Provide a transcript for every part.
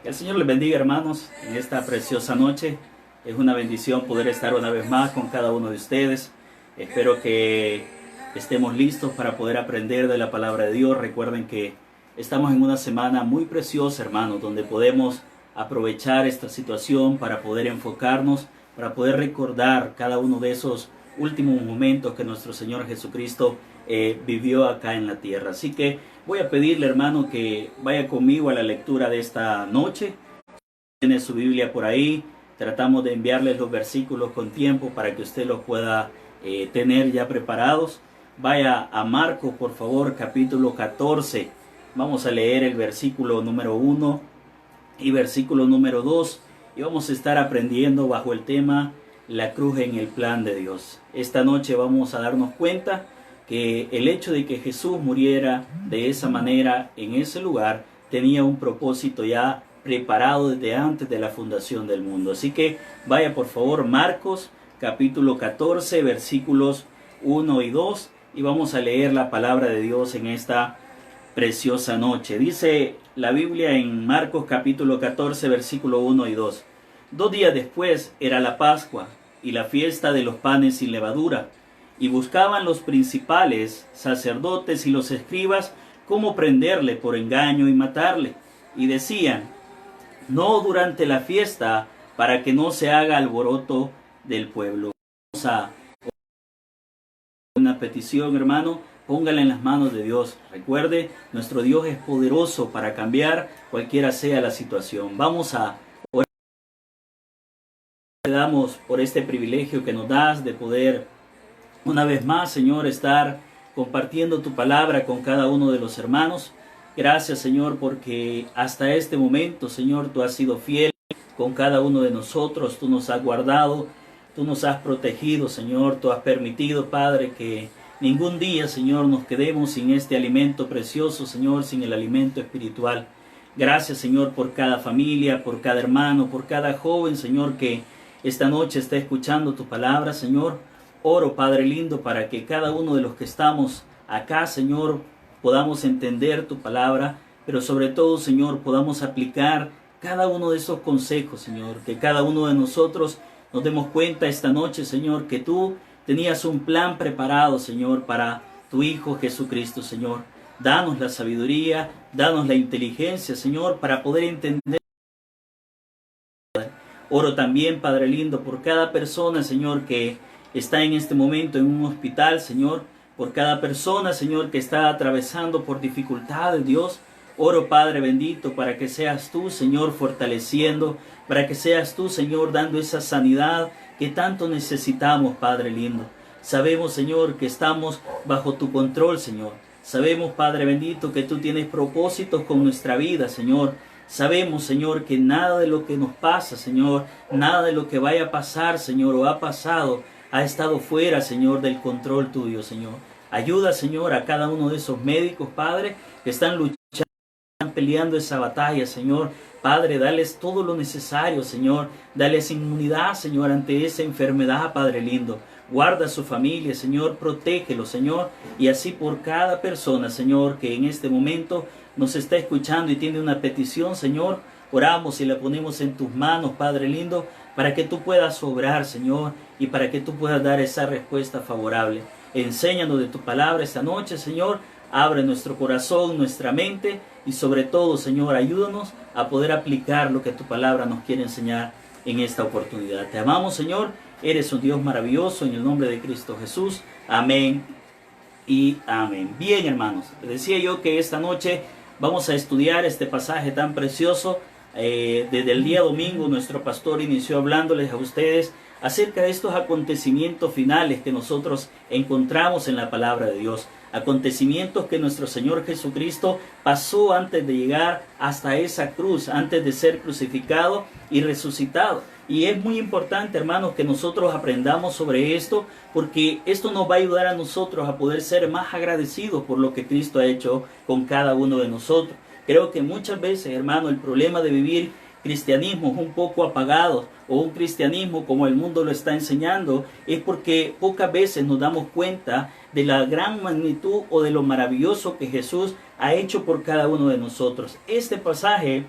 Que el Señor les bendiga, hermanos, en esta preciosa noche. Es una bendición poder estar una vez más con cada uno de ustedes. Espero que estemos listos para poder aprender de la palabra de Dios. Recuerden que estamos en una semana muy preciosa, hermanos, donde podemos aprovechar esta situación para poder enfocarnos, para poder recordar cada uno de esos últimos momentos que nuestro Señor Jesucristo vivió acá en la tierra. Así que voy a pedirle, hermano, que vaya conmigo a la lectura de esta noche. Tiene su Biblia por ahí. Tratamos de enviarles los versículos con tiempo para que usted los pueda tener ya preparados. Vaya a Marcos, por favor, capítulo 14. Vamos a leer el versículo número 1 y versículo número 2. Y vamos a estar aprendiendo bajo el tema la cruz en el plan de Dios. Esta noche vamos a darnos cuenta que el hecho de que Jesús muriera de esa manera en ese lugar tenía un propósito ya preparado desde antes de la fundación del mundo. Así que vaya por favor Marcos capítulo 14 versículos 1 y 2 y vamos a leer la palabra de Dios en esta preciosa noche. Dice la Biblia en Marcos capítulo 14 versículo 1 y 2. 2 días después era la Pascua y la fiesta de los panes sin levadura, y buscaban los principales sacerdotes y los escribas cómo prenderle por engaño y matarle, y decían: no durante la fiesta, para que no se haga alboroto del pueblo. Vamos a una petición, hermano, póngala en las manos de Dios. Recuerde, nuestro Dios es poderoso para cambiar cualquiera sea la situación. Vamos a orar. Te damos por este privilegio que nos das de poder una vez más, Señor, estar compartiendo tu palabra con cada uno de los hermanos. Gracias, Señor, porque hasta este momento, Señor, tú has sido fiel con cada uno de nosotros. Tú nos has guardado, tú nos has protegido, Señor. Tú has permitido, Padre, que ningún día, Señor, nos quedemos sin este alimento precioso, Señor, sin el alimento espiritual. Gracias, Señor, por cada familia, por cada hermano, por cada joven, Señor, que esta noche está escuchando tu palabra, Señor. Oro, Padre lindo, para que cada uno de los que estamos acá, Señor, podamos entender tu palabra, pero sobre todo, Señor, podamos aplicar cada uno de esos consejos, Señor, que cada uno de nosotros nos demos cuenta esta noche, Señor, que tú tenías un plan preparado, Señor, para tu Hijo Jesucristo, Señor. Danos la sabiduría, danos la inteligencia, Señor, para poder entender. Oro también, Padre lindo, por cada persona, Señor, que está en este momento en un hospital, Señor, por cada persona, Señor, que está atravesando por dificultades, Dios. Oro, Padre bendito, para que seas tú, Señor, fortaleciendo, para que seas tú, Señor, dando esa sanidad que tanto necesitamos, Padre lindo. Sabemos, Señor, que estamos bajo tu control, Señor. Sabemos, Padre bendito, que tú tienes propósitos con nuestra vida, Señor. Sabemos, Señor, que nada de lo que nos pasa, Señor, nada de lo que vaya a pasar, Señor, o ha pasado, ha estado fuera, Señor, del control tuyo, Señor. Ayuda, Señor, a cada uno de esos médicos, Padre, que están luchando, están peleando esa batalla, Señor. Padre, dales todo lo necesario, Señor. Dales inmunidad, Señor, ante esa enfermedad, Padre lindo. Guarda a su familia, Señor. Protégelo, Señor. Y así por cada persona, Señor, que en este momento nos está escuchando y tiene una petición, Señor. Oramos y la ponemos en tus manos, Padre lindo, para que tú puedas obrar, Señor, y para que tú puedas dar esa respuesta favorable. Enséñanos de tu palabra esta noche, Señor. Abre nuestro corazón, nuestra mente y sobre todo, Señor, ayúdanos a poder aplicar lo que tu palabra nos quiere enseñar en esta oportunidad. Te amamos, Señor. Eres un Dios maravilloso, en el nombre de Cristo Jesús. Amén y amén. Bien, hermanos, les decía yo que esta noche vamos a estudiar este pasaje tan precioso. Desde el día domingo nuestro pastor inició hablándoles a ustedes acerca de estos acontecimientos finales que nosotros encontramos en la palabra de Dios. Acontecimientos que nuestro Señor Jesucristo pasó antes de llegar hasta esa cruz, antes de ser crucificado y resucitado. Y es muy importante, hermanos, que nosotros aprendamos sobre esto, porque esto nos va a ayudar a nosotros a poder ser más agradecidos por lo que Cristo ha hecho con cada uno de nosotros. Creo que muchas veces, hermano, el problema de vivir cristianismo un poco apagado o un cristianismo como el mundo lo está enseñando es porque pocas veces nos damos cuenta de la gran magnitud o de lo maravilloso que Jesús ha hecho por cada uno de nosotros. Este pasaje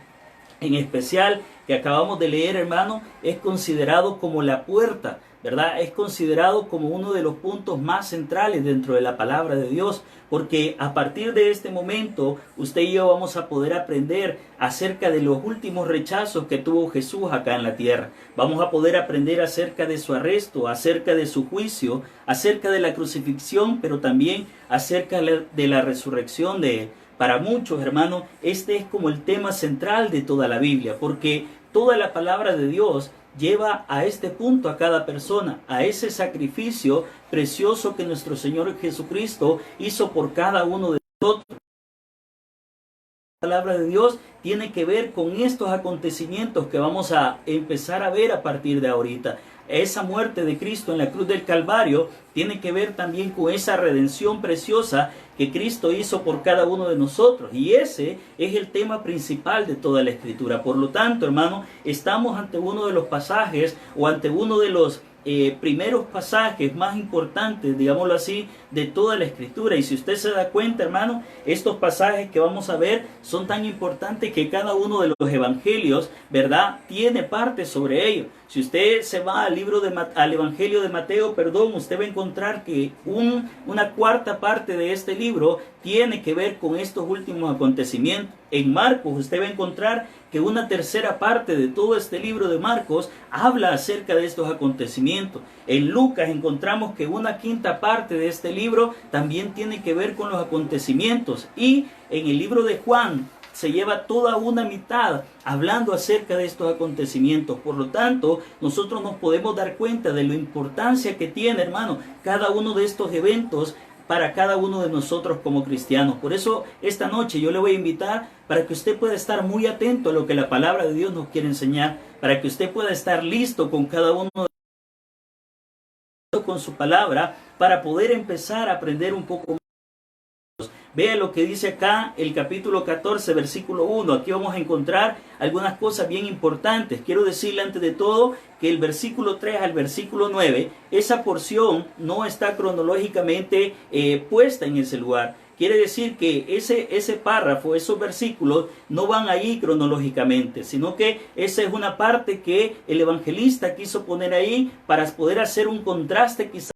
en especial que acabamos de leer, hermano, es considerado como la puerta, ¿verdad? Es considerado como uno de los puntos más centrales dentro de la palabra de Dios, porque a partir de este momento usted y yo vamos a poder aprender acerca de los últimos rechazos que tuvo Jesús acá en la tierra. Vamos a poder aprender acerca de su arresto, acerca de su juicio, acerca de la crucifixión, pero también acerca de la resurrección de él. Para muchos, hermanos, este es como el tema central de toda la Biblia, porque toda la palabra de Dios lleva a este punto a cada persona, a ese sacrificio precioso que nuestro Señor Jesucristo hizo por cada uno de nosotros. La palabra de Dios tiene que ver con estos acontecimientos que vamos a empezar a ver a partir de ahorita. Esa muerte de Cristo en la cruz del Calvario tiene que ver también con esa redención preciosa que Cristo hizo por cada uno de nosotros. Y ese es el tema principal de toda la Escritura. Por lo tanto, hermano, estamos ante uno de los pasajes o ante uno de los primeros pasajes más importantes, digámoslo así, de toda la Escritura. Y si usted se da cuenta, hermano, estos pasajes que vamos a ver son tan importantes que cada uno de los evangelios, ¿verdad?, tiene parte sobre ellos. Si usted se va al Evangelio de Mateo, usted va a encontrar que una cuarta parte de este libro tiene que ver con estos últimos acontecimientos. En Marcos usted va a encontrar que una tercera parte de todo este libro de Marcos habla acerca de estos acontecimientos. En Lucas encontramos que una quinta parte de este libro también tiene que ver con los acontecimientos. Y en el libro de Juan se lleva toda una mitad hablando acerca de estos acontecimientos. Por lo tanto, nosotros nos podemos dar cuenta de la importancia que tiene, hermano, cada uno de estos eventos para cada uno de nosotros como cristianos. Por eso, esta noche yo le voy a invitar para que usted pueda estar muy atento a lo que la palabra de Dios nos quiere enseñar, para que usted pueda estar listo con cada uno con su palabra, para poder empezar a aprender un poco más. Vea lo que dice acá el capítulo 14, versículo 1. Aquí vamos a encontrar algunas cosas bien importantes. Quiero decirle antes de todo que el versículo 3 al versículo 9, esa porción no está cronológicamente puesta en ese lugar. Quiere decir que ese párrafo, esos versículos no van ahí cronológicamente, sino que esa es una parte que el evangelista quiso poner ahí para poder hacer un contraste quizás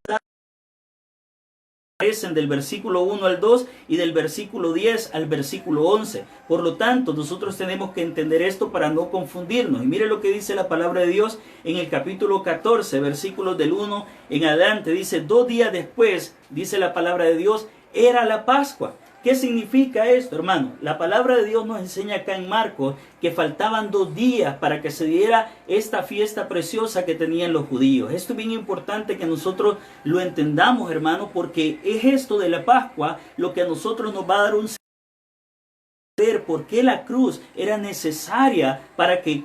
del versículo 1 al 2 y del versículo 10 al versículo 11. Por lo tanto, nosotros tenemos que entender esto para no confundirnos. Y mire lo que dice la palabra de Dios en el capítulo 14, versículos del 1 en adelante. Dice, 2 días después, dice la palabra de Dios, era la Pascua. ¿Qué significa esto, hermano? La palabra de Dios nos enseña acá en Marcos que faltaban 2 días para que se diera esta fiesta preciosa que tenían los judíos. Esto es bien importante que nosotros lo entendamos, hermano, porque es esto de la Pascua lo que a nosotros nos va a dar un por qué la cruz era necesaria para que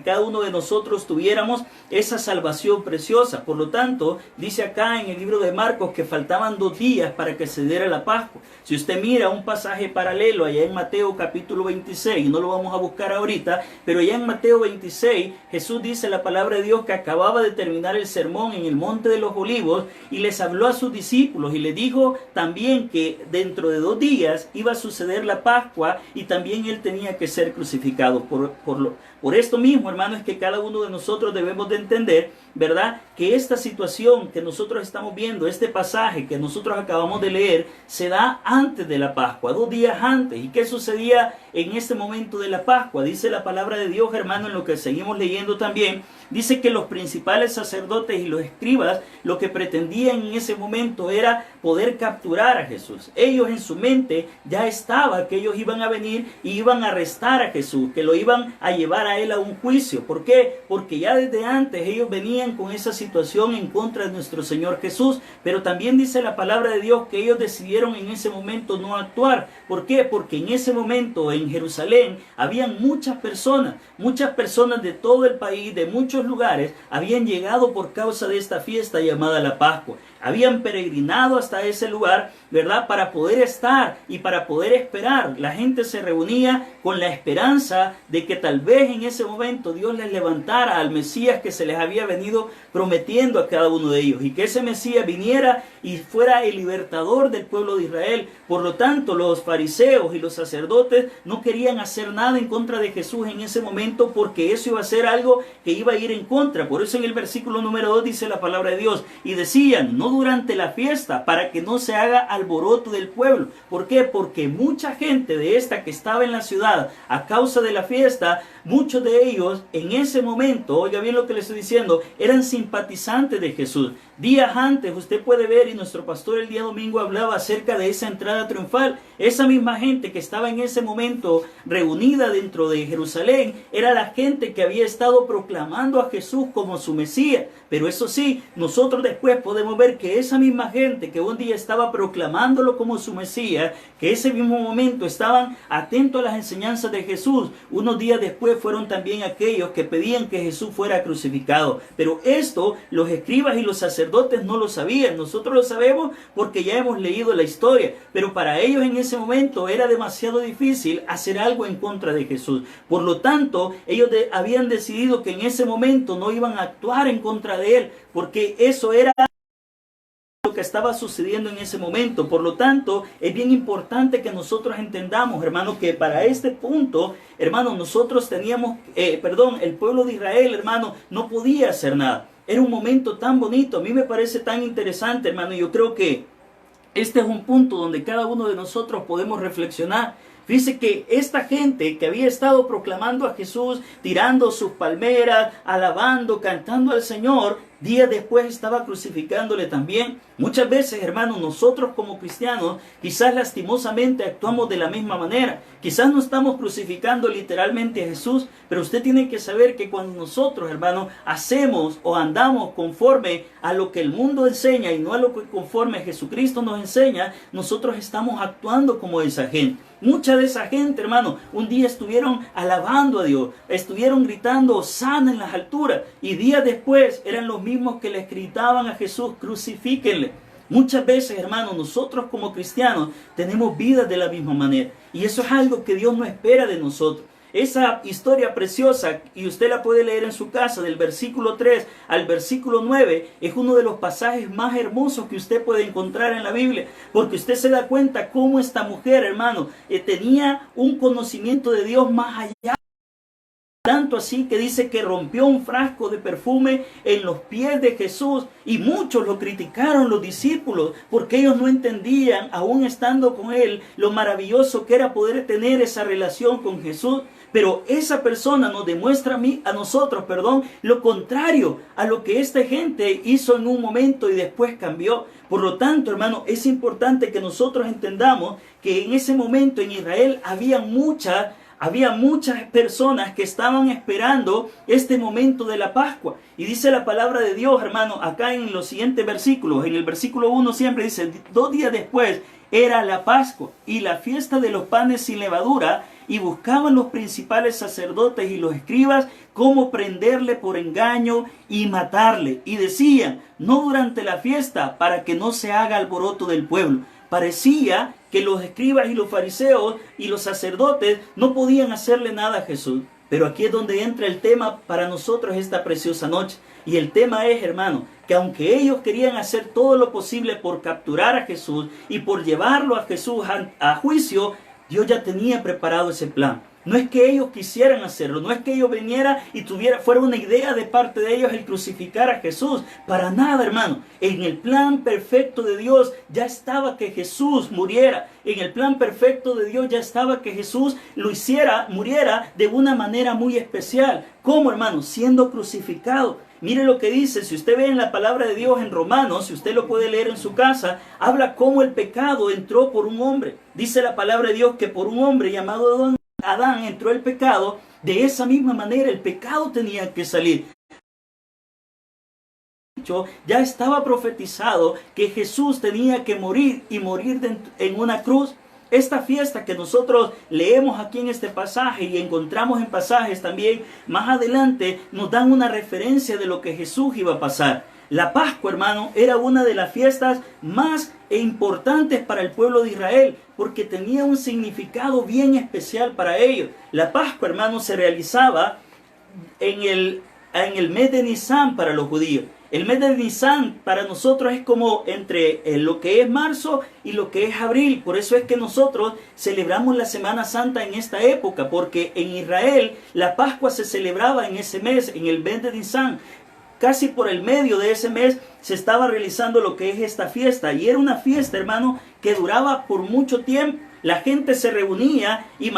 cada uno de nosotros tuviéramos esa salvación preciosa. Por lo tanto, dice acá en el libro de Marcos que faltaban 2 días para que se diera la Pascua. Si usted mira un pasaje paralelo allá en Mateo capítulo 26, no lo vamos a buscar ahorita, pero allá en Mateo 26, Jesús dice la palabra de Dios que acababa de terminar el sermón en el Monte de los Olivos y les habló a sus discípulos y les dijo también que dentro de 2 días iba a suceder la Pascua y también él tenía que ser crucificado. Por esto mismo, hermano, es que cada uno de nosotros debemos de entender, ¿verdad?, que esta situación que nosotros estamos viendo, este pasaje que nosotros acabamos de leer, se da antes de la Pascua, 2 días antes. ¿Y qué sucedía en este momento de la Pascua? Dice la palabra de Dios, hermano, en lo que seguimos leyendo también, dice que los principales sacerdotes y los escribas lo que pretendían en ese momento era poder capturar a Jesús. Ellos en su mente ya estaba que ellos iban a venir y iban a arrestar a Jesús, que lo iban a llevar a él a un juicio. ¿Por qué? Porque ya desde antes ellos venían con esa situación en contra de nuestro Señor Jesús, pero también dice la palabra de Dios que ellos decidieron en ese momento no actuar. ¿Por qué? Porque en ese momento en Jerusalén habían muchas personas de todo el país, de muchos lugares, habían llegado por causa de esta fiesta llamada la Pascua. habían peregrinado hasta ese lugar, ¿verdad? Para poder estar y para poder esperar. La gente se reunía con la esperanza de que tal vez en ese momento Dios les levantara al Mesías que se les había venido prometiendo a cada uno de ellos, y que ese Mesías viniera y fuera el libertador del pueblo de Israel. Por lo tanto, los fariseos y los sacerdotes no querían hacer nada en contra de Jesús en ese momento, porque eso iba a ser algo que iba a ir en contra. Por eso en el versículo número 2 dice la palabra de Dios: y decían, no durante la fiesta, para que no se haga alboroto del pueblo. ¿Por qué? Porque mucha gente de esta que estaba en la ciudad a causa de la fiesta, muchos de ellos en ese momento, oiga bien lo que le estoy diciendo, eran simpatizantes de Jesús. Días antes usted puede ver, y nuestro pastor el día domingo hablaba acerca de esa entrada triunfal. Esa misma gente que estaba en ese momento reunida dentro de Jerusalén era la gente que había estado proclamando a Jesús como su Mesías. Pero eso sí, nosotros después podemos ver que esa misma gente que un día estaba proclamándolo como su Mesías, que ese mismo momento estaban atentos a las enseñanzas de Jesús, unos días después fueron también aquellos que pedían que Jesús fuera crucificado. Pero esto los escribas y los sacerdotes no lo sabían. Nosotros lo sabemos porque ya hemos leído la historia, pero para ellos en ese momento era demasiado difícil hacer algo en contra de Jesús. Por lo tanto, ellos habían decidido que en ese momento no iban a actuar en contra de él, porque eso era lo que estaba sucediendo en ese momento. Por lo tanto, es bien importante que nosotros entendamos, hermano, que para este punto, hermano, nosotros teníamos, el pueblo de Israel, hermano, no podía hacer nada. Era un momento tan bonito, a mí me parece tan interesante, hermano, y yo creo que este es un punto donde cada uno de nosotros podemos reflexionar. Fíjese que esta gente que había estado proclamando a Jesús, tirando sus palmeras, alabando, cantando al Señor, días después estaba crucificándole también. Muchas veces, hermanos, nosotros como cristianos, quizás lastimosamente actuamos de la misma manera. Quizás no estamos crucificando literalmente a Jesús, pero usted tiene que saber que cuando nosotros, hermanos, hacemos o andamos conforme a lo que el mundo enseña y no a lo que conforme a Jesucristo nos enseña, nosotros estamos actuando como esa gente. Mucha de esa gente, hermano, un día estuvieron alabando a Dios, estuvieron gritando Hosana en las alturas, y días después eran los mismos que les gritaban a Jesús, crucifíquenle. Muchas veces, hermano, nosotros como cristianos tenemos vidas de la misma manera, y eso es algo que Dios no espera de nosotros. Esa historia preciosa, y usted la puede leer en su casa, del versículo 3 al versículo 9, es uno de los pasajes más hermosos que usted puede encontrar en la Biblia, porque usted se da cuenta cómo esta mujer, hermano, tenía un conocimiento de Dios más allá. Tanto así que dice que rompió un frasco de perfume en los pies de Jesús, y muchos lo criticaron, los discípulos, porque ellos no entendían, aún estando con él, lo maravilloso que era poder tener esa relación con Jesús. Pero esa persona nos demuestra a nosotros, lo contrario a lo que esta gente hizo en un momento y después cambió. Por lo tanto, hermano, es importante que nosotros entendamos que en ese momento en Israel había muchas personas que estaban esperando este momento de la Pascua. Y dice la palabra de Dios, hermano, acá en los siguientes versículos. En el versículo 1 siempre dice, 2 días después era la Pascua y la fiesta de los panes sin levadura, y buscaban los principales sacerdotes y los escribas cómo prenderle por engaño y matarle. Y decían, no durante la fiesta, para que no se haga alboroto del pueblo. Parecía que los escribas y los fariseos y los sacerdotes no podían hacerle nada a Jesús. Pero aquí es donde entra el tema para nosotros esta preciosa noche. Y el tema es, hermano, que aunque ellos querían hacer todo lo posible por capturar a Jesús y por llevarlo a Jesús a juicio, Dios ya tenía preparado ese plan. No es que ellos quisieran hacerlo, no es que ellos vinieran y fuera una idea de parte de ellos el crucificar a Jesús. Para nada, hermano. En el plan perfecto de Dios ya estaba que Jesús muriera. En el plan perfecto de Dios ya estaba que Jesús muriera de una manera muy especial. ¿Cómo, hermano? Siendo crucificado. Mire lo que dice, si usted ve en la palabra de Dios en Romanos, si usted lo puede leer en su casa, habla cómo el pecado entró por un hombre. Dice la palabra de Dios que por un hombre llamado Adán entró el pecado. De esa misma manera el pecado tenía que salir. Ya estaba profetizado que Jesús tenía que morir y morir en una cruz. Esta fiesta que nosotros leemos aquí en este pasaje y encontramos en pasajes también más adelante nos dan una referencia de lo que Jesús iba a pasar. La Pascua, hermano, era una de las fiestas más importantes para el pueblo de Israel, porque tenía un significado bien especial para ellos. La Pascua, hermano, se realizaba en el mes de Nisan para los judíos. El mes de Nisan para nosotros es como entre lo que es marzo y lo que es abril. Por eso es que nosotros celebramos la Semana Santa en esta época, porque en Israel la Pascua se celebraba en ese mes, en el mes de Nisan. Casi por el medio de ese mes se estaba realizando lo que es esta fiesta. Y era una fiesta, hermano, que duraba por mucho tiempo. La gente se reunía y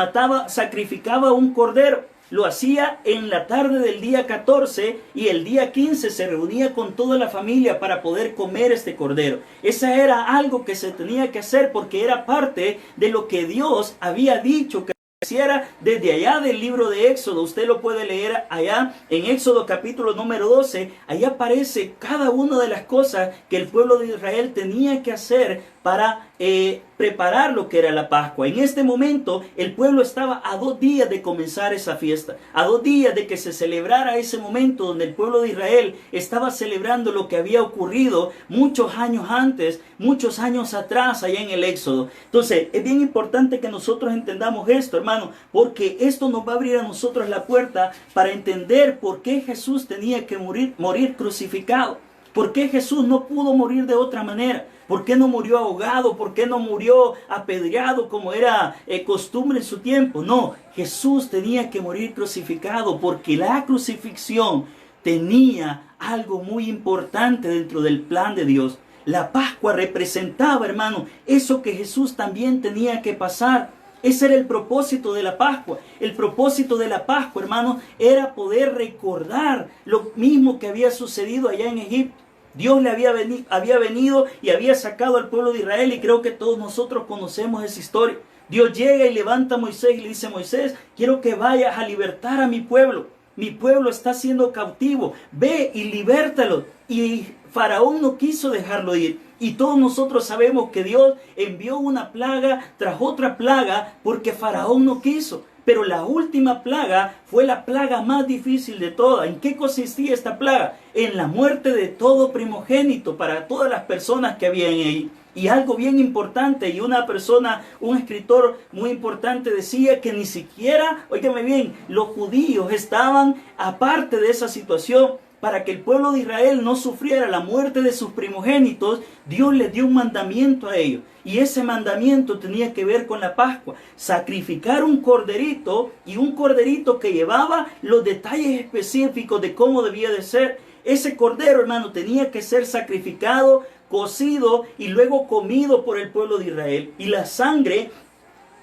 sacrificaba un cordero. Lo hacía en la tarde del día 14 y el día 15 se reunía con toda la familia para poder comer este cordero. Esa era algo que se tenía que hacer porque era parte de lo que Dios había dicho que hiciera desde allá del libro de Éxodo. Usted lo puede leer allá en Éxodo capítulo número 12. Allá aparece cada una de las cosas que el pueblo de Israel tenía que hacer para preparar lo que era la Pascua. En este momento el pueblo estaba a 2 días de comenzar esa fiesta, a 2 días de que se celebrara ese momento donde el pueblo de Israel estaba celebrando lo que había ocurrido muchos años antes, muchos años atrás allá en el Éxodo. Entonces es bien importante que nosotros entendamos esto, hermano, porque esto nos va a abrir a nosotros la puerta para entender por qué Jesús tenía que morir crucificado. ¿Por qué Jesús no pudo morir de otra manera? ¿Por qué no murió ahogado? ¿Por qué no murió apedreado como era costumbre en su tiempo? No, Jesús tenía que morir crucificado porque la crucifixión tenía algo muy importante dentro del plan de Dios. La Pascua representaba, hermano, eso que Jesús también tenía que pasar. Ese era el propósito de la Pascua. El propósito de la Pascua, hermano, era poder recordar lo mismo que había sucedido allá en Egipto. Dios le había venido y había sacado al pueblo de Israel, y creo que todos nosotros conocemos esa historia. Dios llega y levanta a Moisés y le dice: Moisés, quiero que vayas a libertar a mi pueblo. Mi pueblo está siendo cautivo. Ve y libértalo. Y Faraón no quiso dejarlo ir. Y todos nosotros sabemos que Dios envió una plaga tras otra plaga porque Faraón no quiso. Pero la última plaga fue la plaga más difícil de todas. ¿En qué consistía esta plaga? En la muerte de todo primogénito para todas las personas que habían ahí. Y algo bien importante, y un escritor muy importante decía que ni siquiera, óigame bien, los judíos estaban aparte de esa situación. Para que el pueblo de Israel no sufriera la muerte de sus primogénitos, Dios les dio un mandamiento a ellos. Y ese mandamiento tenía que ver con la Pascua. Sacrificar un corderito, y un corderito que llevaba los detalles específicos de cómo debía de ser. Ese cordero, hermano, tenía que ser sacrificado, cocido y luego comido por el pueblo de Israel. Y la sangre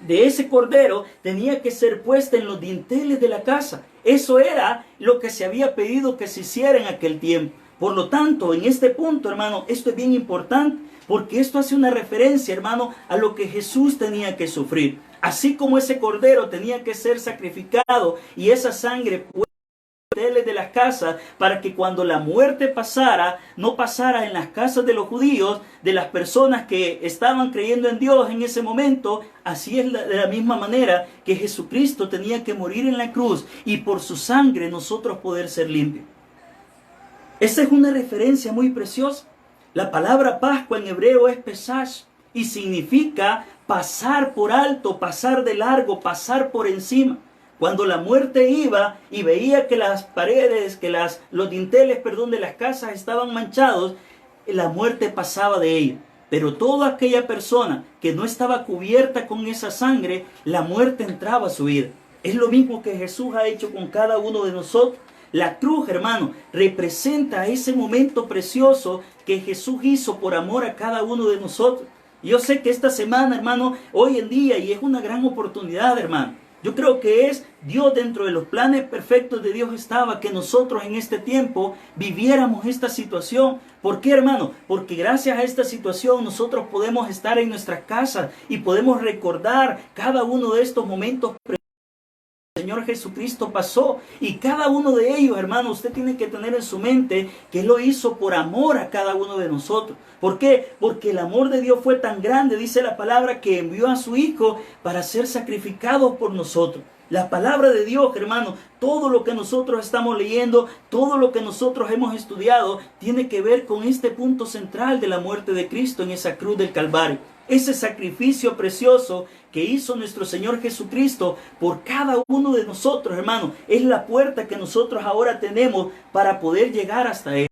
de ese cordero tenía que ser puesta en los dinteles de la casa. Eso era lo que se había pedido que se hiciera en aquel tiempo. Por lo tanto, en este punto, hermano, esto es bien importante, porque esto hace una referencia, hermano, a lo que Jesús tenía que sufrir. Así como ese cordero tenía que ser sacrificado y esa sangre de las casas, para que cuando la muerte pasara, no pasara en las casas de los judíos, de las personas que estaban creyendo en Dios en ese momento. Así es de la misma manera que Jesucristo tenía que morir en la cruz y por su sangre nosotros poder ser limpios. Esa es una referencia muy preciosa. La palabra Pascua en hebreo es Pesach y significa pasar por alto, pasar de largo, pasar por encima. Cuando la muerte iba y veía que las paredes, los dinteles, de las casas estaban manchados, la muerte pasaba de ella. Pero toda aquella persona que no estaba cubierta con esa sangre, la muerte entraba a su vida. Es lo mismo que Jesús ha hecho con cada uno de nosotros. La cruz, hermano, representa ese momento precioso que Jesús hizo por amor a cada uno de nosotros. Yo sé que esta semana, hermano, hoy en día, y es una gran oportunidad, hermano, yo creo que es Dios, dentro de los planes perfectos de Dios estaba que nosotros en este tiempo viviéramos esta situación. ¿Por qué, hermano? Porque gracias a esta situación nosotros podemos estar en nuestras casas y podemos recordar cada uno de estos momentos que el Señor Jesucristo pasó. Y cada uno de ellos, hermano, usted tiene que tener en su mente que Él lo hizo por amor a cada uno de nosotros. ¿Por qué? Porque el amor de Dios fue tan grande, dice la palabra, que envió a su Hijo para ser sacrificado por nosotros. La palabra de Dios, hermano, todo lo que nosotros estamos leyendo, todo lo que nosotros hemos estudiado, tiene que ver con este punto central de la muerte de Cristo en esa cruz del Calvario. Ese sacrificio precioso que hizo nuestro Señor Jesucristo por cada uno de nosotros, hermano, es la puerta que nosotros ahora tenemos para poder llegar hasta Él.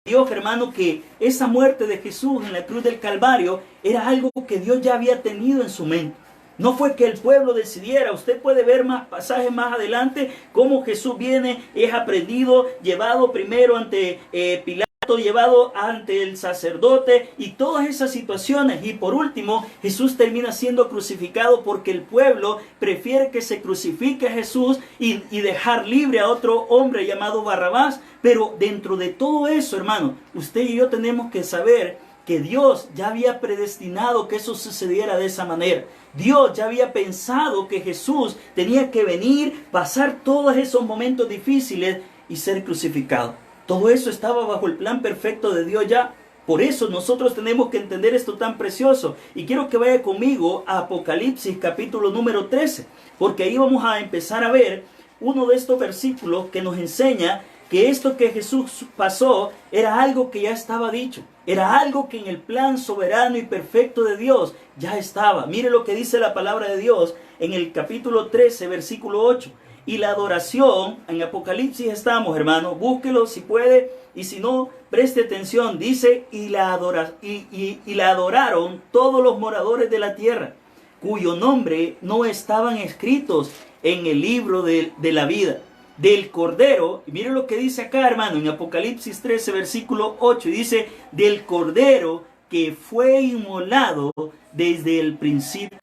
Dios, hermano, que esa muerte de Jesús en la cruz del Calvario era algo que Dios ya había tenido en su mente. No fue que el pueblo decidiera. Usted puede ver más pasajes más adelante cómo Jesús viene, es aprendido, llevado primero ante Pilato, llevado ante el sacerdote y todas esas situaciones. Y por último, Jesús termina siendo crucificado porque el pueblo prefiere que se crucifique a Jesús y dejar libre a otro hombre llamado Barrabás. Pero dentro de todo eso, hermano, usted y yo tenemos que saber que Dios ya había predestinado que eso sucediera de esa manera. Dios ya había pensado que Jesús tenía que venir, pasar todos esos momentos difíciles y ser crucificado. Todo eso estaba bajo el plan perfecto de Dios ya. Por eso nosotros tenemos que entender esto tan precioso. Y quiero que vaya conmigo a Apocalipsis capítulo número 13, porque ahí vamos a empezar a ver uno de estos versículos que nos enseña que esto que Jesús pasó era algo que ya estaba dicho. Era algo que en el plan soberano y perfecto de Dios ya estaba. Mire lo que dice la palabra de Dios en el capítulo 13, versículo 8. Y la adoración, en Apocalipsis estamos, hermano, búsquelo si puede, y si no, preste atención. Dice, y la adoraron todos los moradores de la tierra, cuyo nombre no estaban escritos en el libro de la vida del Cordero. Y mire lo que dice acá, hermano, en Apocalipsis 13, versículo 8, y dice, del Cordero que fue inmolado desde el principio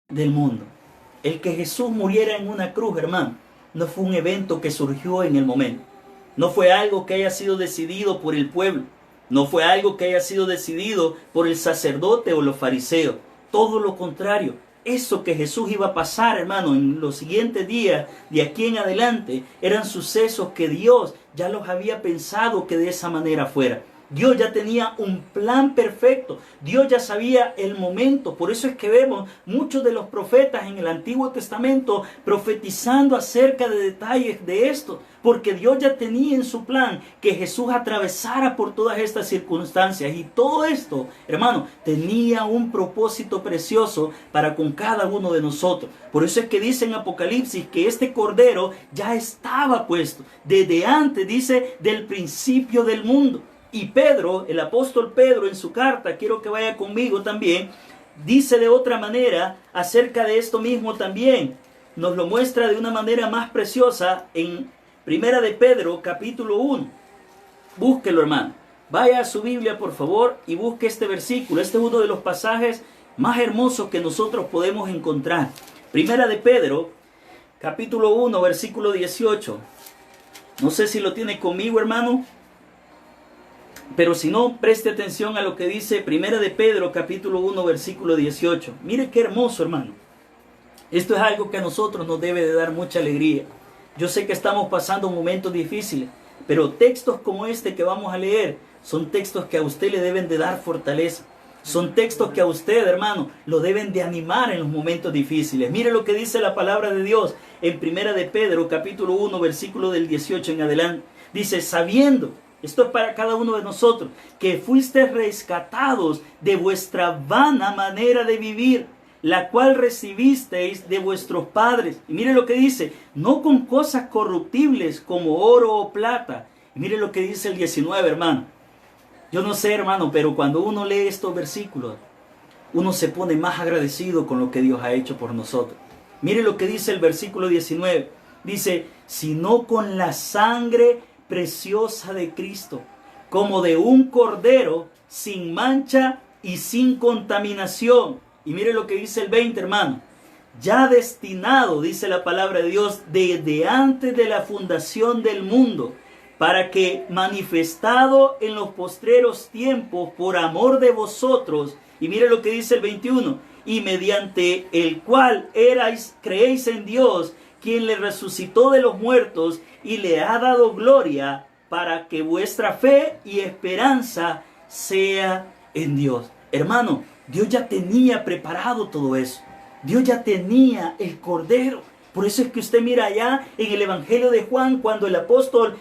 del mundo. El que Jesús muriera en una cruz, hermano, no fue un evento que surgió en el momento. No fue algo que haya sido decidido por el pueblo. No fue algo que haya sido decidido por el sacerdote o los fariseos. Todo lo contrario. Eso que Jesús iba a pasar, hermano, en los siguientes días, de aquí en adelante, eran sucesos que Dios ya los había pensado que de esa manera fuera. Dios ya tenía un plan perfecto. Dios ya sabía el momento. Por eso es que vemos muchos de los profetas en el Antiguo Testamento profetizando acerca de detalles de esto. Porque Dios ya tenía en su plan que Jesús atravesara por todas estas circunstancias. Y todo esto, hermano, tenía un propósito precioso para con cada uno de nosotros. Por eso es que dice en Apocalipsis que este Cordero ya estaba puesto. Desde antes, dice, del principio del mundo. Y Pedro, el apóstol Pedro, en su carta, quiero que vaya conmigo también, dice de otra manera acerca de esto mismo también. Nos lo muestra de una manera más preciosa en Primera de Pedro, capítulo 1. Búsquelo, hermano. Vaya a su Biblia, por favor, y busque este versículo. Este es uno de los pasajes más hermosos que nosotros podemos encontrar. Primera de Pedro, capítulo 1, versículo 18. No sé si lo tiene conmigo, hermano. Pero si no, preste atención a lo que dice Primera de Pedro, capítulo 1, versículo 18. Mire qué hermoso, hermano. Esto es algo que a nosotros nos debe de dar mucha alegría. Yo sé que estamos pasando momentos difíciles, pero textos como este que vamos a leer son textos que a usted le deben de dar fortaleza. Son textos que a usted, hermano, lo deben de animar en los momentos difíciles. Mire lo que dice la palabra de Dios en Primera de Pedro, capítulo 1, versículo del 18 en adelante. Dice, sabiendo, esto es para cada uno de nosotros, que fuisteis rescatados de vuestra vana manera de vivir, la cual recibisteis de vuestros padres. Y mire lo que dice, no con cosas corruptibles como oro o plata. Y mire lo que dice el 19, hermano. Yo no sé, hermano, pero cuando uno lee estos versículos, uno se pone más agradecido con lo que Dios ha hecho por nosotros. Mire lo que dice el versículo 19. Dice, sino con la sangre preciosa de Cristo, como de un cordero sin mancha y sin contaminación. Y mire lo que dice el 20, hermano. Ya destinado, dice la palabra de Dios, desde antes de la fundación del mundo, para que manifestado en los postreros tiempos por amor de vosotros, y mire lo que dice el 21, y mediante el cual creéis en Dios, quien le resucitó de los muertos y le ha dado gloria, para que vuestra fe y esperanza sea en Dios. Hermano, Dios ya tenía preparado todo eso. Dios ya tenía el Cordero. Por eso es que usted mira allá en el Evangelio de Juan, cuando el apóstol,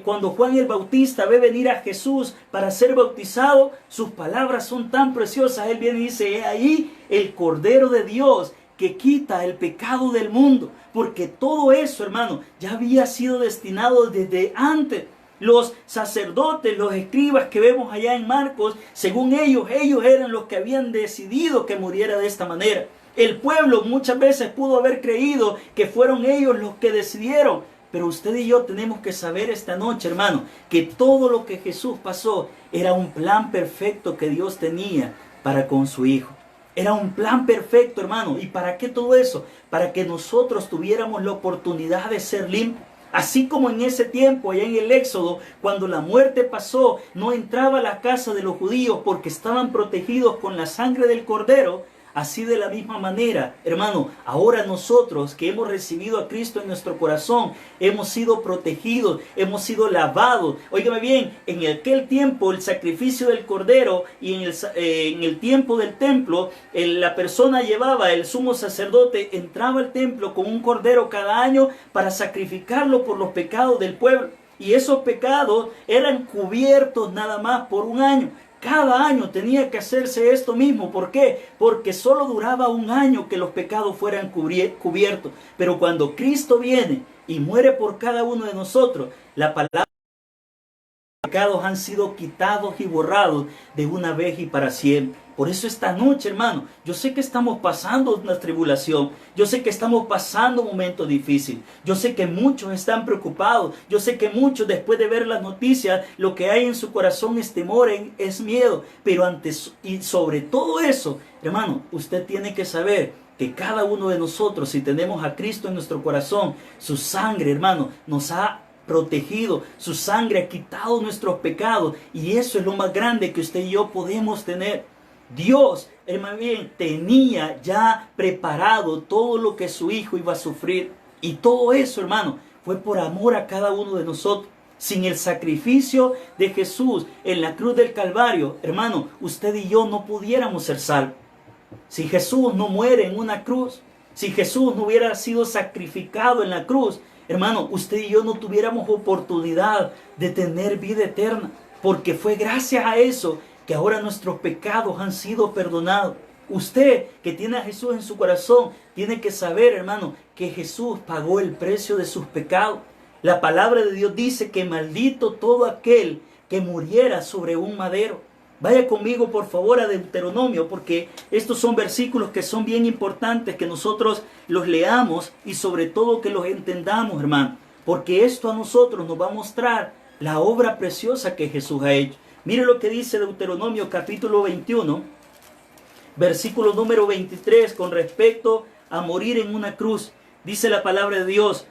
cuando Juan el Bautista ve venir a Jesús para ser bautizado, sus palabras son tan preciosas. Él viene y dice, he ahí el Cordero de Dios que quita el pecado del mundo. Porque todo eso, hermano, ya había sido destinado desde antes. Los sacerdotes, los escribas que vemos allá en Marcos, según ellos eran los que habían decidido que muriera de esta manera. El pueblo muchas veces pudo haber creído que fueron ellos los que decidieron. Pero usted y yo tenemos que saber esta noche, hermano, que todo lo que Jesús pasó era un plan perfecto que Dios tenía para con su Hijo. Era un plan perfecto, hermano. ¿Y para qué todo eso? Para que nosotros tuviéramos la oportunidad de ser limpios. Así como en ese tiempo, allá en el Éxodo, cuando la muerte pasó, no entraba a la casa de los judíos porque estaban protegidos con la sangre del Cordero. Así de la misma manera, hermano, ahora nosotros que hemos recibido a Cristo en nuestro corazón, hemos sido protegidos, hemos sido lavados. Óigame bien, en aquel tiempo el sacrificio del Cordero y en el tiempo del templo, la persona llevaba, el sumo sacerdote entraba al templo con un cordero cada año para sacrificarlo por los pecados del pueblo. Y esos pecados eran cubiertos nada más por un año. Cada año tenía que hacerse esto mismo. ¿Por qué? Porque solo duraba un año que los pecados fueran cubiertos. Pero cuando Cristo viene y muere por cada uno de nosotros, la palabra de los pecados han sido quitados y borrados de una vez y para siempre. Por eso esta noche, hermano, yo sé que estamos pasando una tribulación, yo sé que estamos pasando un momento difícil, yo sé que muchos están preocupados, yo sé que muchos después de ver las noticias, lo que hay en su corazón es temor, es miedo, pero antes y sobre todo eso, hermano, usted tiene que saber que cada uno de nosotros, si tenemos a Cristo en nuestro corazón, su sangre, hermano, nos ha protegido, su sangre ha quitado nuestros pecados, y eso es lo más grande que usted y yo podemos tener. Dios, hermano, bien, tenía ya preparado todo lo que su Hijo iba a sufrir. Y todo eso, hermano, fue por amor a cada uno de nosotros. Sin el sacrificio de Jesús en la cruz del Calvario, hermano, usted y yo no pudiéramos ser salvos. Si Jesús no muere en una cruz, si Jesús no hubiera sido sacrificado en la cruz, hermano, usted y yo no tuviéramos oportunidad de tener vida eterna. Porque fue gracias a eso que ahora nuestros pecados han sido perdonados. Usted que tiene a Jesús en su corazón, tiene que saber, hermano, que Jesús pagó el precio de sus pecados. La palabra de Dios dice que maldito todo aquel que muriera sobre un madero. Vaya conmigo, por favor, a Deuteronomio, porque estos son versículos que son bien importantes, que nosotros los leamos y sobre todo que los entendamos, hermano. Porque esto a nosotros nos va a mostrar la obra preciosa que Jesús ha hecho. Mire lo que dice Deuteronomio capítulo 21, versículo número 23, con respecto a morir en una cruz. Dice la palabra de Dios,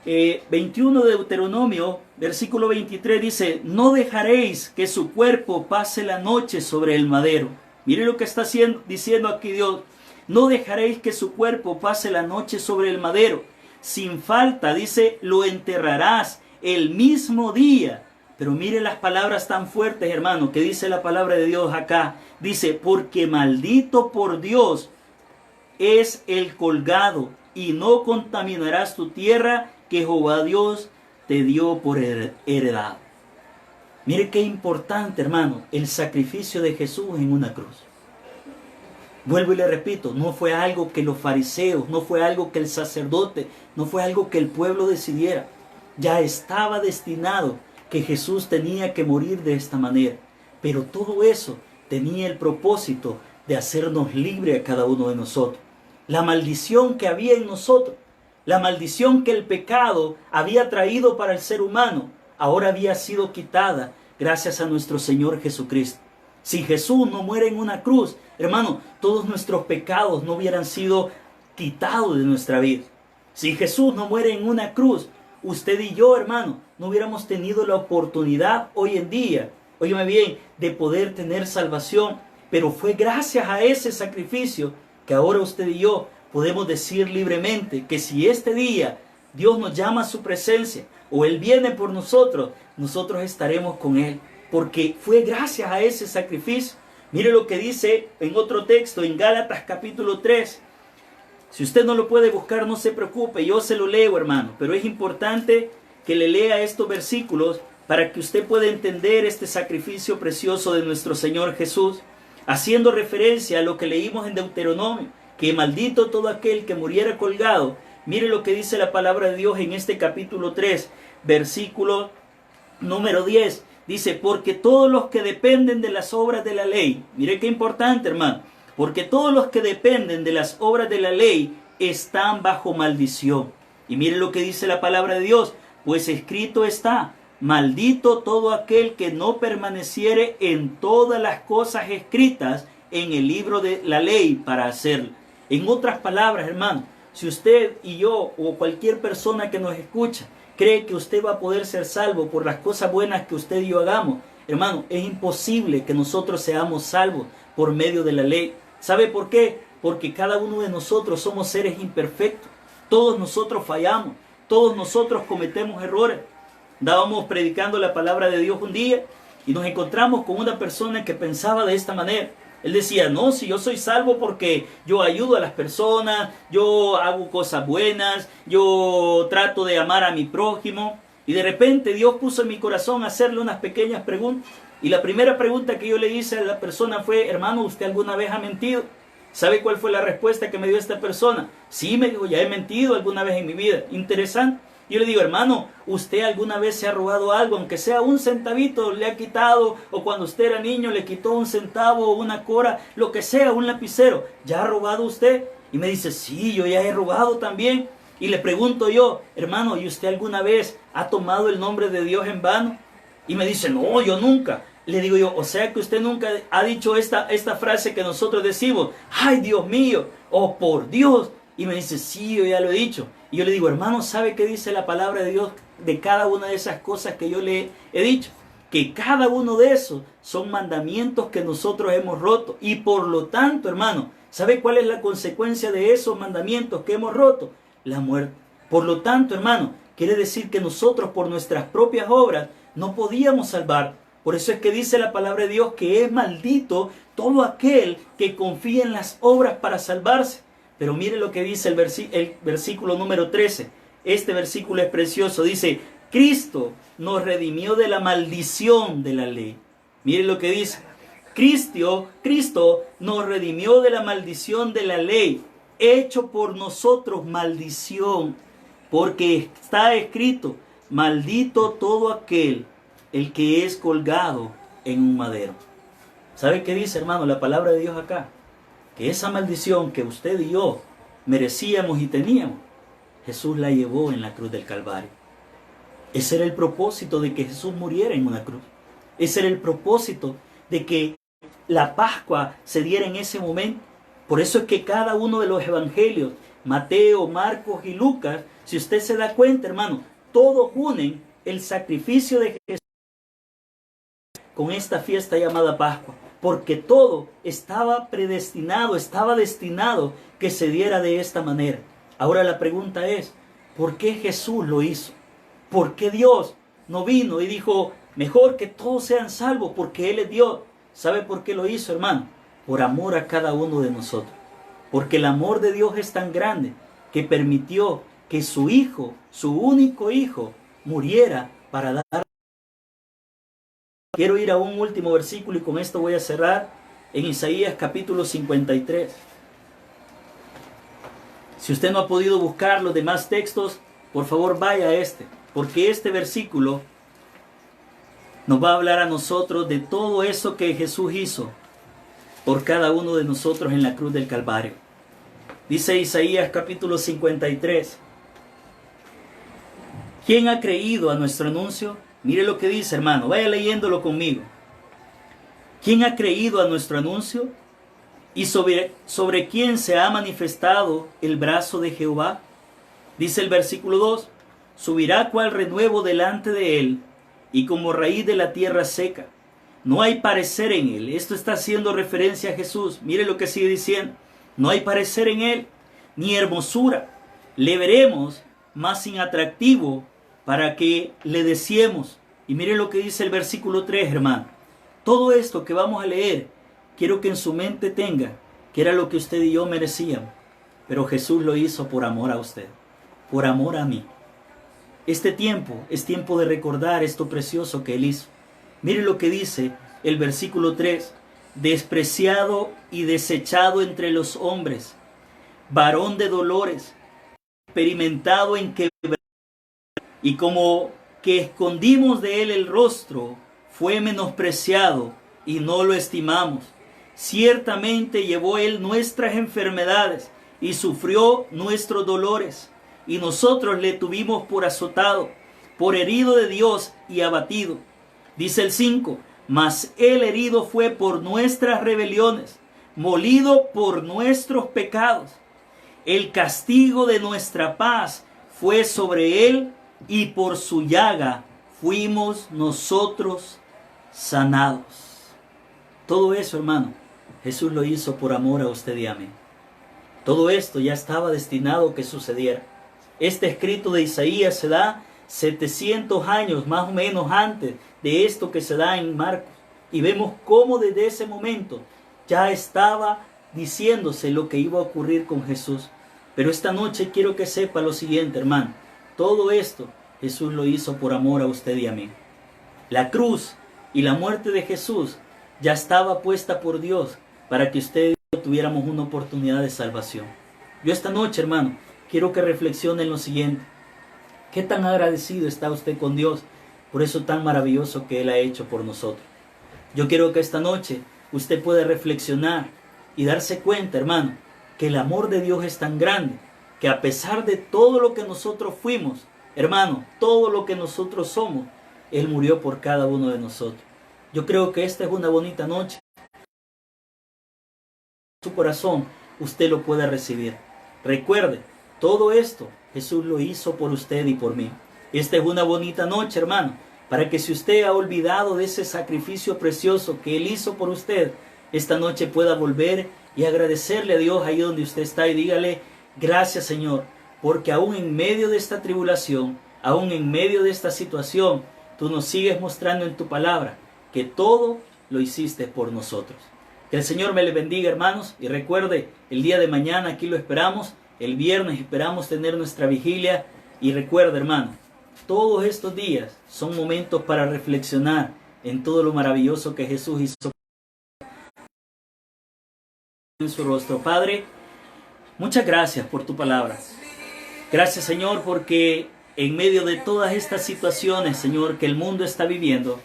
21 de Deuteronomio, versículo 23, dice, no dejaréis que su cuerpo pase la noche sobre el madero. Mire lo que está diciendo aquí Dios. No dejaréis que su cuerpo pase la noche sobre el madero. Sin falta, dice, lo enterrarás el mismo día. Pero mire las palabras tan fuertes, hermano, que dice la palabra de Dios acá. Dice, porque maldito por Dios es el colgado, y no contaminarás tu tierra que Jehová Dios te dio por heredad. Mire qué importante, hermano, el sacrificio de Jesús en una cruz. Vuelvo y le repito, no fue algo que los fariseos, no fue algo que el sacerdote, no fue algo que el pueblo decidiera. Ya estaba destinado que Jesús tenía que morir de esta manera. Pero todo eso tenía el propósito de hacernos libres a cada uno de nosotros. La maldición que había en nosotros, la maldición que el pecado había traído para el ser humano, ahora había sido quitada gracias a nuestro Señor Jesucristo. Si Jesús no muere en una cruz, hermano, todos nuestros pecados no hubieran sido quitados de nuestra vida. Si Jesús no muere en una cruz, usted y yo, hermano, no hubiéramos tenido la oportunidad hoy en día, óyeme bien, de poder tener salvación. Pero fue gracias a ese sacrificio que ahora usted y yo podemos decir libremente que si este día Dios nos llama a su presencia o Él viene por nosotros, nosotros estaremos con Él. Porque fue gracias a ese sacrificio. Mire lo que dice en otro texto, en Gálatas capítulo 3, Si usted no lo puede buscar, no se preocupe, yo se lo leo, hermano. Pero es importante que le lea estos versículos para que usted pueda entender este sacrificio precioso de nuestro Señor Jesús, haciendo referencia a lo que leímos en Deuteronomio, que maldito todo aquel que muriera colgado. Mire lo que dice la palabra de Dios en este capítulo 3, versículo número 10. Dice, porque todos los que dependen de las obras de la ley, mire qué importante, hermano, porque todos los que dependen de las obras de la ley están bajo maldición. Y mire lo que dice la palabra de Dios, pues escrito está, maldito todo aquel que no permaneciere en todas las cosas escritas en el libro de la ley para hacerlo. En otras palabras, hermano, si usted y yo o cualquier persona que nos escucha cree que usted va a poder ser salvo por las cosas buenas que usted y yo hagamos, hermano, es imposible que nosotros seamos salvos por medio de la ley. ¿Sabe por qué? Porque cada uno de nosotros somos seres imperfectos. Todos nosotros fallamos. Todos nosotros cometemos errores. Estábamos predicando la palabra de Dios un día y nos encontramos con una persona que pensaba de esta manera. Él decía, no, si yo soy salvo porque yo ayudo a las personas, yo hago cosas buenas, yo trato de amar a mi prójimo. Y de repente Dios puso en mi corazón hacerle unas pequeñas preguntas. Y la primera pregunta que yo le hice a la persona fue, hermano, ¿usted alguna vez ha mentido? ¿Sabe cuál fue la respuesta que me dio esta persona? Sí, me dijo, ya he mentido alguna vez en mi vida. Interesante. Yo le digo, hermano, ¿usted alguna vez se ha robado algo? Aunque sea un centavito, le ha quitado, o cuando usted era niño le quitó un centavo, una cora, lo que sea, un lapicero. ¿Ya ha robado usted? Y me dice, sí, yo ya he robado también. Y le pregunto yo, hermano, ¿y usted alguna vez ha tomado el nombre de Dios en vano? Y me dice, no, yo nunca. Le digo yo, o sea que usted nunca ha dicho esta frase que nosotros decimos, ¡ay, Dios mío! ¡Oh, por Dios! Y me dice, sí, yo ya lo he dicho. Y yo le digo, hermano, ¿sabe qué dice la palabra de Dios de cada una de esas cosas que yo le he dicho? Que cada uno de esos son mandamientos que nosotros hemos roto. Y por lo tanto, hermano, ¿sabe cuál es la consecuencia de esos mandamientos que hemos roto? La muerte. Por lo tanto, hermano, quiere decir que nosotros por nuestras propias obras no podíamos salvar. Por eso es que dice la palabra de Dios que es maldito todo aquel que confía en las obras para salvarse. Pero mire lo que dice el versículo número 13. Este versículo es precioso. Dice, Cristo nos redimió de la maldición de la ley. Mire lo que dice. Cristo nos redimió de la maldición de la ley, hecho por nosotros maldición, porque está escrito, maldito todo aquel el que es colgado en un madero. ¿Sabe qué dice, hermano, la palabra de Dios acá? Que esa maldición que usted y yo merecíamos y teníamos, Jesús la llevó en la cruz del Calvario. Ese era el propósito de que Jesús muriera en una cruz. Ese era el propósito de que la Pascua se diera en ese momento. Por eso es que cada uno de los evangelios, Mateo, Marcos y Lucas, si usted se da cuenta, hermano, todos unen el sacrificio de Jesús con esta fiesta llamada Pascua, porque todo estaba predestinado, estaba destinado que se diera de esta manera. Ahora la pregunta es, ¿por qué Jesús lo hizo? ¿Por qué Dios no vino y dijo, mejor que todos sean salvos porque Él es Dios? ¿Sabe por qué lo hizo, hermano? Por amor a cada uno de nosotros. Porque el amor de Dios es tan grande que permitió que su Hijo, su único Hijo, muriera para dar. Quiero ir a un último versículo y con esto voy a cerrar en Isaías capítulo 53. Si usted no ha podido buscar los demás textos, por favor vaya a este, porque este versículo nos va a hablar a nosotros de todo eso que Jesús hizo por cada uno de nosotros en la cruz del Calvario. Dice Isaías capítulo 53. ¿Quién ha creído a nuestro anuncio? Mire lo que dice, hermano, vaya leyéndolo conmigo. ¿Quién ha creído a nuestro anuncio? ¿Y sobre quién se ha manifestado el brazo de Jehová? Dice el versículo 2, subirá cual renuevo delante de él, y como raíz de la tierra seca. No hay parecer en él. Esto está haciendo referencia a Jesús. Mire lo que sigue diciendo. No hay parecer en él, ni hermosura. Le veremos más sin atractivo para que le deseemos. Y mire lo que dice el versículo 3, hermano. Todo esto que vamos a leer, quiero que en su mente tenga que era lo que usted y yo merecíamos. pero Jesús lo hizo por amor a usted, por amor a mí. Este tiempo es tiempo de recordar esto precioso que Él hizo. Mire lo que dice el versículo 3. Despreciado y desechado entre los hombres, varón de dolores, experimentado en quebranto, y como que escondimos de Él el rostro, fue menospreciado y no lo estimamos. Ciertamente llevó Él nuestras enfermedades y sufrió nuestros dolores, y nosotros le tuvimos por azotado, por herido de Dios y abatido. Dice el 5, mas Él herido fue por nuestras rebeliones, molido por nuestros pecados. El castigo de nuestra paz fue sobre Él, y por su llaga fuimos nosotros sanados. Todo eso, hermano, Jesús lo hizo por amor a usted y a mí. Todo esto ya estaba destinado que sucediera. Este escrito de Isaías se da 700 años más o menos antes de esto que se da en Marcos. Y vemos cómo desde ese momento ya estaba diciéndose lo que iba a ocurrir con Jesús. Pero esta noche quiero que sepa lo siguiente, hermano. Todo esto Jesús lo hizo por amor a usted y a mí. La cruz y la muerte de Jesús ya estaba puesta por Dios para que usted y yo tuviéramos una oportunidad de salvación. Yo esta noche, hermano, quiero que reflexione en lo siguiente. ¿Qué tan agradecido está usted con Dios por eso tan maravilloso que Él ha hecho por nosotros? Yo quiero que esta noche usted pueda reflexionar y darse cuenta, hermano, que el amor de Dios es tan grande que a pesar de todo lo que nosotros fuimos, hermano, todo lo que nosotros somos, Él murió por cada uno de nosotros. Yo creo que esta es una bonita noche. Su corazón, usted lo puede recibir. Recuerde, todo esto Jesús lo hizo por usted y por mí. Esta es una bonita noche, hermano, para que si usted ha olvidado de ese sacrificio precioso que Él hizo por usted, esta noche pueda volver y agradecerle a Dios ahí donde usted está y dígale, gracias Señor, porque aún en medio de esta tribulación, aún en medio de esta situación, tú nos sigues mostrando en tu palabra que todo lo hiciste por nosotros. Que el Señor me le bendiga, hermanos, y recuerde, el día de mañana aquí lo esperamos, el viernes esperamos tener nuestra vigilia, y recuerde, hermano, todos estos días son momentos para reflexionar en todo lo maravilloso que Jesús hizo en su rostro. Padre, muchas gracias por tu palabra. Gracias, Señor, porque en medio de todas estas situaciones, Señor, que el mundo está viviendo,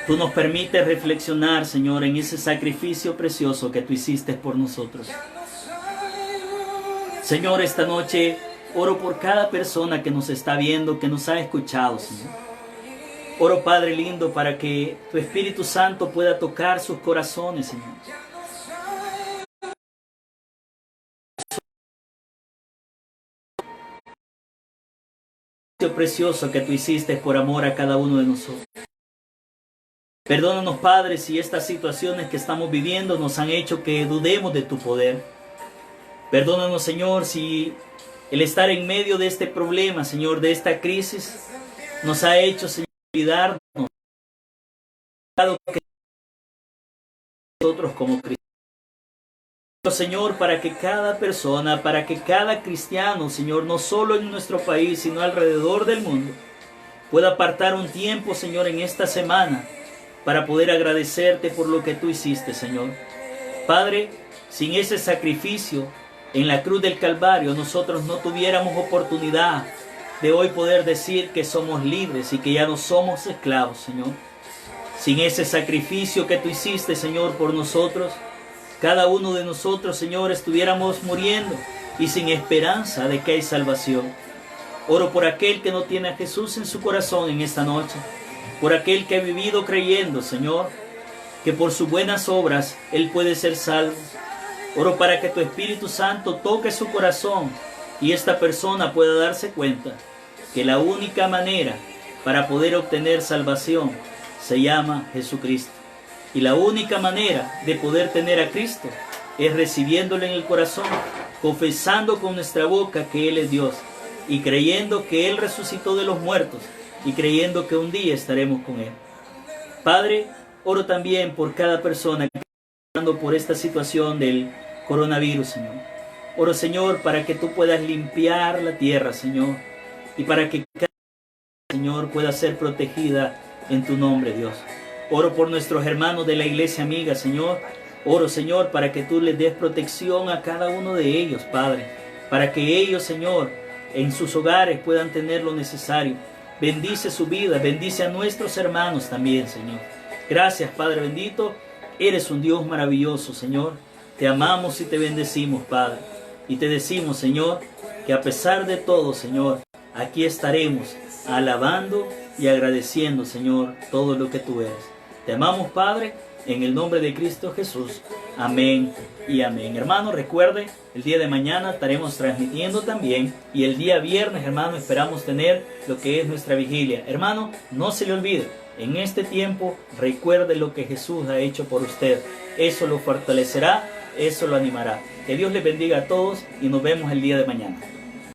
tú nos permites reflexionar, Señor, en ese sacrificio precioso que tú hiciste por nosotros. Señor, esta noche oro por cada persona que nos está viendo, que nos ha escuchado, Señor. Oro, Padre lindo, para que tu Espíritu Santo pueda tocar sus corazones, Señor. Precioso que tú hiciste por amor a cada uno de nosotros. Perdónanos, Padre, si estas situaciones que estamos viviendo nos han hecho que dudemos de tu poder. Perdónanos, Señor, si el estar en medio de este problema, Señor, de esta crisis, nos ha hecho, Señor, olvidarnos que nosotros como cristianos. Señor, para que cada persona, para que cada cristiano, Señor, no solo en nuestro país, sino alrededor del mundo, pueda apartar un tiempo, Señor, en esta semana, para poder agradecerte por lo que tú hiciste, Señor. Padre, sin ese sacrificio en la cruz del Calvario, nosotros no tuviéramos oportunidad de hoy poder decir que somos libres y que ya no somos esclavos, Señor. Sin ese sacrificio que tú hiciste, Señor, por nosotros, cada uno de nosotros, Señor, estuviéramos muriendo y sin esperanza de que hay salvación. Oro por aquel que no tiene a Jesús en su corazón en esta noche, por aquel que ha vivido creyendo, Señor, que por sus buenas obras Él puede ser salvo. Oro para que tu Espíritu Santo toque su corazón y esta persona pueda darse cuenta que la única manera para poder obtener salvación se llama Jesucristo. Y la única manera de poder tener a Cristo es recibiéndolo en el corazón, confesando con nuestra boca que Él es Dios y creyendo que Él resucitó de los muertos y creyendo que un día estaremos con Él. Padre, oro también por cada persona que está pasando por esta situación del coronavirus, Señor. Oro, Señor, para que tú puedas limpiar la tierra, Señor, y para que cada Señor pueda ser protegida en tu nombre, Dios. Oro por nuestros hermanos de la iglesia amiga, Señor. Oro, Señor, para que tú les des protección a cada uno de ellos, Padre, para que ellos, Señor, en sus hogares puedan tener lo necesario. Bendice su vida, bendice a nuestros hermanos también, Señor. Gracias, Padre bendito. Eres un Dios maravilloso, Señor. Te amamos y te bendecimos, Padre. Y te decimos, Señor, que a pesar de todo, Señor, aquí estaremos alabando y agradeciendo, Señor, todo lo que tú eres. Te amamos, Padre, en el nombre de Cristo Jesús. Amén y amén. Hermano, recuerde, el día de mañana estaremos transmitiendo también. Y el día viernes, hermano, esperamos tener lo que es nuestra vigilia. Hermano, no se le olvide, en este tiempo, recuerde lo que Jesús ha hecho por usted. Eso lo fortalecerá, eso lo animará. Que Dios les bendiga a todos y nos vemos el día de mañana.